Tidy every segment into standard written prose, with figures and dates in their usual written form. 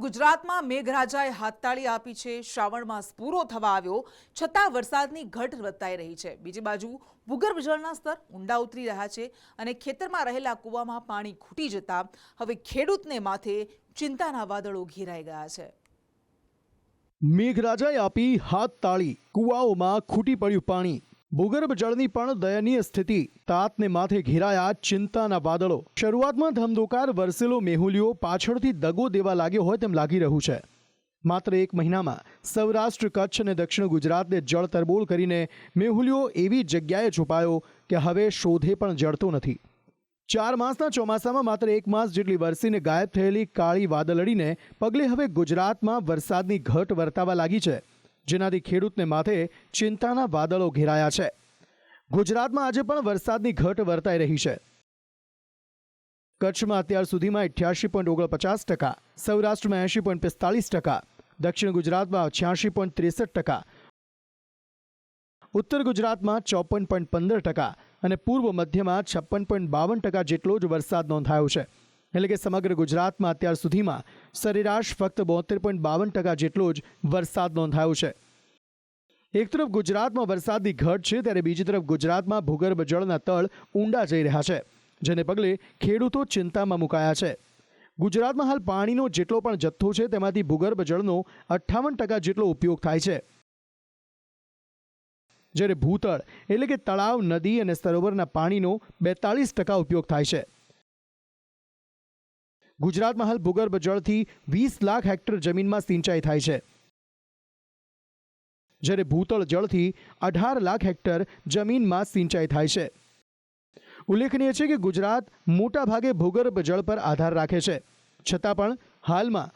ગુજરાતમાં મેઘરાજાએ હાથતાળી આપી છે। શ્રાવણ માસ પૂરો થવા આવ્યો છતાં વરસાદની ઘટ વર્તાઈ રહી છે। બીજી બાજુ ભૂગર્ભ જળના સ્તર ઊંડા ઉતરી રહ્યા છે અને ખેતરમાં રહેલા કૂવામાં પાણી ખૂટી જતા હવે ખેડૂતને માથે ચિંતાના વાદળો ઘેરાઈ ગયા છે। મેઘરાજાએ આપી હાથતાળી, કૂવાઓમાં ખૂટી પડ્યું પાણી। ભૂગર્ભ જળની પણ દયનીય સ્થિતિ, તાતને માથે ઘેરાયા ચિંતાના વાદળો। શરૂઆતમાં ધમધોકાર વરસેલો મેહુલિયો પાછળથી દગો દેવા લાગ્યો હોય તેમ લાગી રહ્યું છે। માત્ર એક મહિનામાં સૌરાષ્ટ્ર, કચ્છ અને દક્ષિણ ગુજરાતને જળ તરબોળ કરીને મેહુલિયો એવી જગ્યાએ છુપાયો કે હવે શોધે પણ જળતો નથી। 4 માસના ચોમાસામાં માત્ર 1 માસ જેટલી વરસીને ગાયબ થયેલી કાળી વાદળડીને પગલે હવે ગુજરાતમાં વરસાદની ઘટ વર્તાવા લાગી છે, જેનાથી ખેડૂતને માથે ચિંતાના વાદળો ઘેરાયા છે। ગુજરાતમાં આજે પણ વરસાદની ઘટ વર્તાઈ રહી છે। કચ્છમાં અત્યાર સુધીમાં 88.49%, સૌરાષ્ટ્રમાં 80.45%, દક્ષિણ ગુજરાતમાં 86.63%, ઉત્તર ગુજરાતમાં 54.15% અને પૂર્વ મધ્યમાં 56.52% જેટલો જ વરસાદ નોંધાયો છે। એટલે કે સમગ્ર ગુજરાતમાં અત્યાર સુધીમાં સરેરાશ ફક્ત 72.52% જેટલો જ વરસાદ નોંધાયો છે। એક તરફ ગુજરાતમાં વરસાદની ઘટ છે, ત્યારે બીજી તરફ ગુજરાતમાં ભૂગર્ભ જળના તળ ઊંડા જઈ રહ્યા છે, જેને પગલે ખેડૂતો ચિંતામાં મુકાયા છે। ગુજરાતમાં હાલ પાણીનો જેટલો પણ જથ્થો છે તેમાંથી ભૂગર્ભ જળનો 58% જેટલો ઉપયોગ થાય છે, જ્યારે ભૂતળ એટલે કે તળાવ, નદી અને સરોવરના પાણીનો 42% ઉપયોગ થાય છે। ગુજરાતમાં હાલ ભૂગર્ભ જળથી 20 લાખ હેક્ટર જમીનમાં સિંચાઈ થાય છે, જ્યારે ભૂતળ જળથી 18 લાખ હેક્ટર જમીનમાં સિંચાઈ થાય છે। ઉલ્લેખનીય છે કે ગુજરાત મોટા ભાગે ભૂગર્ભ જળ પર આધાર રાખે છે, છતાં પણ હાલમાં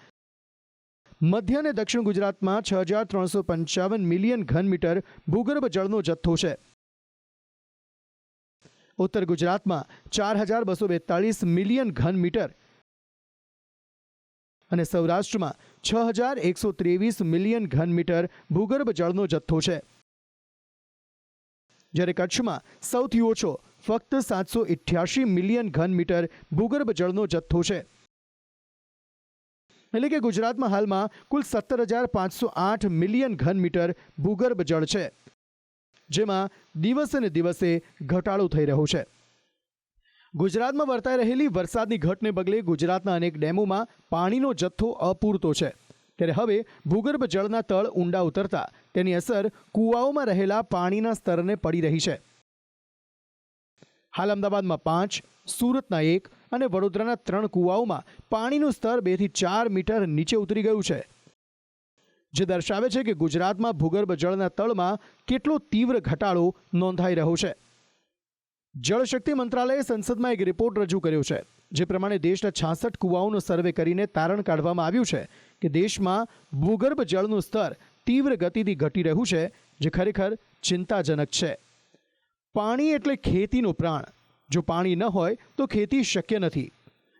મધ્ય અને દક્ષિણ ગુજરાતમાં 6355 મિલિયન ઘન મીટર ભૂગર્ભ જળનો જથ્થો છે। ઉત્તર ગુજરાતમાં 4242 મિલિયન ઘન મીટર અને સૌરાષ્ટ્રમાં 6123 મિલિયન ઘન મીટર ભૂગર્ભ જળનો જથ્થો છે, જ્યારે કચ્છમાં સૌથી ઓછો ફક્ત 788 મિલિયન ઘન મીટર ભૂગર્ભ જળનો જથ્થો છે। એટલે કે ગુજરાતમાં હાલમાં કુલ 17508 મિલિયન ઘન મીટર ભૂગર્ભ જળ છે, જેમાં દિવસે ને દિવસે ઘટાડો થઈ રહ્યો છે। ગુજરાતમાં વર્તાઈ રહેલી વરસાદની ઘટને પગલે ગુજરાતના અનેક ડેમોમાં પાણીનો જથ્થો અપૂરતો છે, ત્યારે હવે ભૂગર્ભ જળના તળ ઊંડા ઉતરતા તેની અસર કૂવાઓમાં રહેલા પાણીના સ્તરને પડી રહી છે। હાલ અમદાવાદમાં 5, સુરતના 1 અને વડોદરાના 3 કૂવાઓમાં પાણીનું સ્તર 2 થી 4 મીટર નીચે ઉતરી ગયું છે, જે દર્શાવે છે કે ગુજરાતમાં ભૂગર્ભ જળના તળમાં કેટલો તીવ્ર ઘટાડો નોંધાઈ રહ્યો છે। જળશક્તિ મંત્રાલયે સંસદમાં એક રિપોર્ટ રજૂ કર્યો છે, જે પ્રમાણે દેશના 66 કૂવાઓનો સર્વે કરીને તારણ કાઢવામાં આવ્યું છે કે દેશમાં ભૂગર્ભ જળનું સ્તર તીવ્ર ગતિથી ઘટી રહ્યું છે, જે ખરેખર ચિંતાજનક છે। પાણી એટલે ખેતીનો પ્રાણ। જો પાણી ન હોય તો ખેતી શક્ય નથી।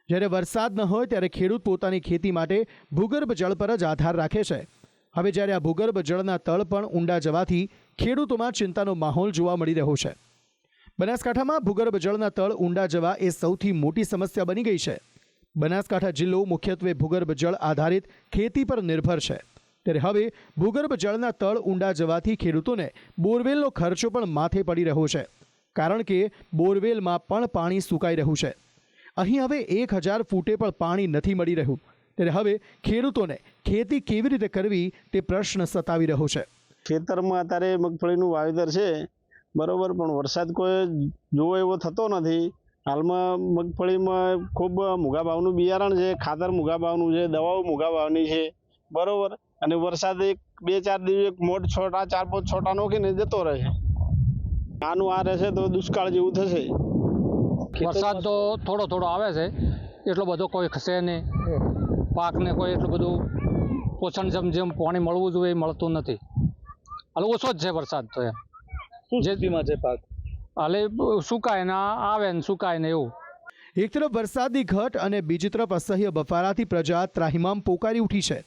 જ્યારે વરસાદ ન હોય ત્યારે ખેડૂત પોતાની ખેતી માટે ભૂગર્ભ જળ પર જ આધાર રાખે છે। હવે જ્યારે આ ભૂગર્ભ જળના તળ પણ ઊંડા જવાથી ખેડૂતોમાં ચિંતાનો માહોલ જોવા મળી રહ્યો છે। બનાસકાંઠામાં ભૂગર્ભ જળના તળ ઊંડા જવા એ સૌથી મોટી સમસ્યા બની ગઈ છે। બનાસકાંઠા જિલ્લો મુખ્યત્વે ભૂગર્ભ જળ આધારિત ખેતી પર નિર્ભર છે, ત્યારે હવે ભૂગર્ભ જળના તળ ઊંડા જવાથી ખેડૂતોને બોરવેલનો ખર્ચો પણ માથે પડી રહ્યો છે, કારણ કે બોરવેલમાં પણ પાણી સુકાઈ રહ્યું છે। અહીં હવે 1000 ફૂટે પણ પાણી નથી મળી રહ્યું, ત્યારે હવે ખેડૂતોને ખેતી કેવી રીતે કરવી તે પ્રશ્ન સતાવી રહ્યો છે। ખેતરમાં અત્યારે મગફળીનું વાવેતર છે બરોબર, પણ વરસાદ કોઈ જોવો એવો થતો નથી। હાલમાં મગફળીમાં ખૂબ મોંઘા ભાવનું બિયારણ છે, ખાતર મોંઘા ભાવનું છે, દવાઓ મોંઘા ભાવની છે બરોબર, અને વરસાદ 2-4 દિવસ એક મોટ છોટા 4-5 છોટા નોખીને જતો રહે છે। આનું આ રહેશે તો દુષ્કાળ જેવું થશે। વરસાદ તો થોડો થોડો આવે છે, એટલો બધો કોઈ ખસે નહીં। પાકને કોઈ એટલું બધું પોષણ જેમ પાણી મળવું જોઈએ એ મળતું નથી। હાલ ઓછો જ છે વરસાદ તો એમ। જેમાં છે પાક હાલે સુકાય ને આવે ને સુકાય ને એવું। એક તરફ વરસાદની ઘટ અને બીજી તરફ અસહ્ય બફારાથી પ્રજા ત્રાહિમામ પોકારી ઉઠી છે।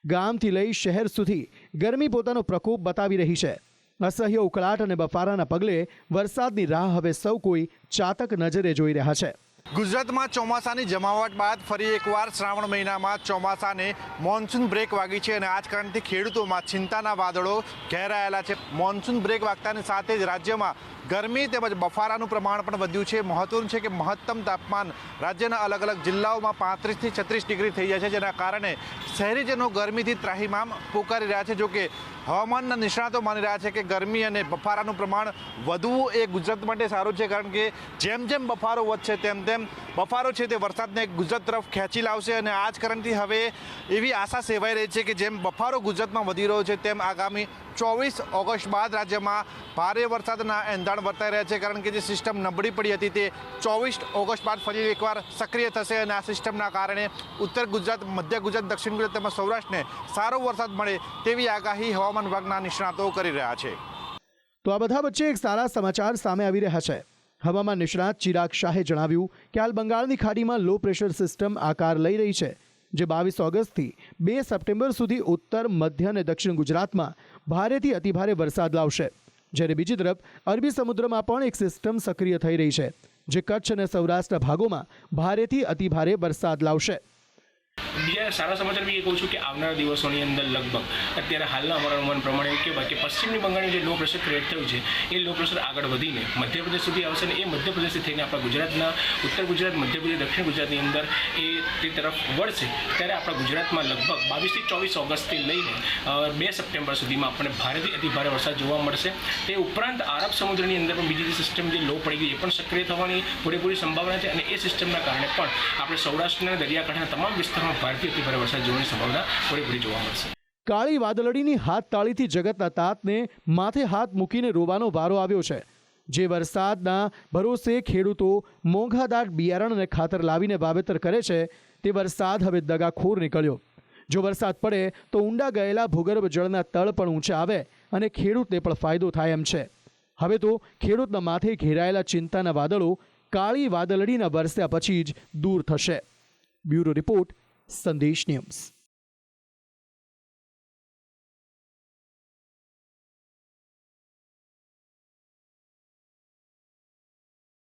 ગામથી લઈ શહેર સુધી ગરમી પોતાનો પ્રકોપ બતાવી રહી છે। અસહ્ય ઉકળાટ અને બફારાના પગલે વરસાદની રાહ હવે સૌ કોઈ ચાતક નજરે જોઈ રહ્યા છે। ગુજરાતમાં ચોમાસાની જમાવટ બાદ ફરી એકવાર શ્રાવણ મહિનામાં ચોમાસાને મોન્સૂન બ્રેક વાગી છે અને આ જ કારણથી ખેડૂતોમાં ચિંતાના વાદળો ઘેરાયેલા છે. મોન્સૂન બ્રેક વાગતાની સાથે જ રાજ્યમાં ગરમી તેમજ બફારાનું પ્રમાણ પણ વધ્યું છે. મહત્વનું છે કે મહત્તમ તાપમાન રાજ્યના અલગ અલગ જિલ્લાઓમાં 35થી 36 ડિગ્રી થઈ જાય છે, જેના કારણે શહેરીજનો ગરમીથી ત્રાહિમામ પોકારી રહ્યા છે. જોકે હવામાનના નિષ્ણાતો માની રહ્યા છે કે ગરમી અને બફારાનું પ્રમાણ વધવું એ ગુજરાત માટે સારું છે, કારણ કે જેમ જેમ બફારો વધશે તેમ તેમ બફારો છે તે વરસાદને ગુજરાત તરફ ખેંચી લાવશે અને આ જ કારણથી હવે એવી આશા સેવાઈ રહી છે કે જેમ બફારો ગુજરાતમાં વધી રહ્યો છે તેમ આગામી 24 ઓગસ્ટ બાદ રાજ્યમાં ભારે વરસાદના એંધાણ વર્તાઈ રહ્યા છે, કારણ કે જે સિસ્ટમ નબળી પડી હતી તે 24 ઓગસ્ટ બાદ ફરી એકવાર સક્રિય થશે અને આ સિસ્ટમના કારણે ઉત્તર ગુજરાત, મધ્ય ગુજરાત, દક્ષિણ ગુજરાત તેમજ સૌરાષ્ટ્રને સારો વરસાદ મળે તેવી આગાહી હવામાન વિભાગના નિષ્ણાતો કરી રહ્યા છે. તો આ બધા વચ્ચે એક સારા સમાચાર સામે આવી રહ્યા છે. હવામાન નિષ્ણાત ચિરાગ શાહે જણાવ્યું કે હાલ બંગાળની ખાડીમાં લો પ્રેશર સિસ્ટમ આકાર લઈ રહી છે, જે 22 ઓગસ્ટથી 2 સપ્ટેમ્બર સુધી ઉત્તર, મધ્ય અને દક્ષિણ ગુજરાતમાં ભારેથી અતિભારે વરસાદ લાવશે. જ્યારે બીજી તરફ અરબી સમુદ્રમાં પણ એક સિસ્ટમ સક્રિય થઈ રહી છે, જે કચ્છ અને સૌરાષ્ટ્ર ભાગોમાં ભારેથી અતિભારે વરસાદ લાવશે. બીજા સારા સમાચાર બી એ કહું છું કે આવનારા દિવસોની અંદર લગભગ અત્યારે હાલના અમારા અનુમાન પ્રમાણે એવું કહેવાય કે પશ્ચિમની બંગાળનું જે લો પ્રેશર ક્રિએટ થયું છે એ લો પ્રેશર આગળ વધીને મધ્યપ્રદેશ સુધી આવશે અને એ મધ્યપ્રદેશથી થઈને આપણા ગુજરાતના ઉત્તર ગુજરાત, મધ્યપ્રદેશ, દક્ષિણ ગુજરાતની અંદર એ તે તરફ વળશે. ત્યારે આપણા ગુજરાતમાં લગભગ 22થી 24 ઓગસ્ટથી લઈને 2 સપ્ટેમ્બર સુધીમાં આપણને ભારેથી અતિભારે વરસાદ જોવા મળશે. તે ઉપરાંત આરબ સમુદ્રની અંદર પણ બીજી જે સિસ્ટમ જે લો પડી ગઈ એ પણ સક્રિય થવાની પૂરેપૂરી સંભાવના છે અને એ સિસ્ટમના કારણે પણ આપણે સૌરાષ્ટ્રના દરિયાકાંઠાના તમામ વિસ્તારમાં ભારેથી અતિભારે વરસાદ જોવાની સંભાવના પૂરેપૂરી જોવા મળશે. કાળી વાદળડીની હાથ તાળીથી જગતના તાતને માથે હાથ મૂકીને રોવાનો વારો આવ્યો છે. જે વરસાદના ભરોસે ખેડૂતો મોંઘાદાર બિયારણ અને ખાતર લાવીને વાવેતર કરે છે, તે વરસાદ હવે દગાખોર નીકળ્યો. જો વરસાદ પડે તો ઊંડા ગયેલા ભૂગર્ભ જળના તળ પણ ઊંચા આવે અને ખેડૂતને પણ ફાયદો થાય એમ છે. હવે તો ખેડૂતના માથે ઘેરાયેલા ચિંતાના વાદળો કાળી વાદળડીના વરસ્યા પછી જ દૂર થશે. બ્યુરો રિપોર્ટ, સંદેશ ન્યૂઝ.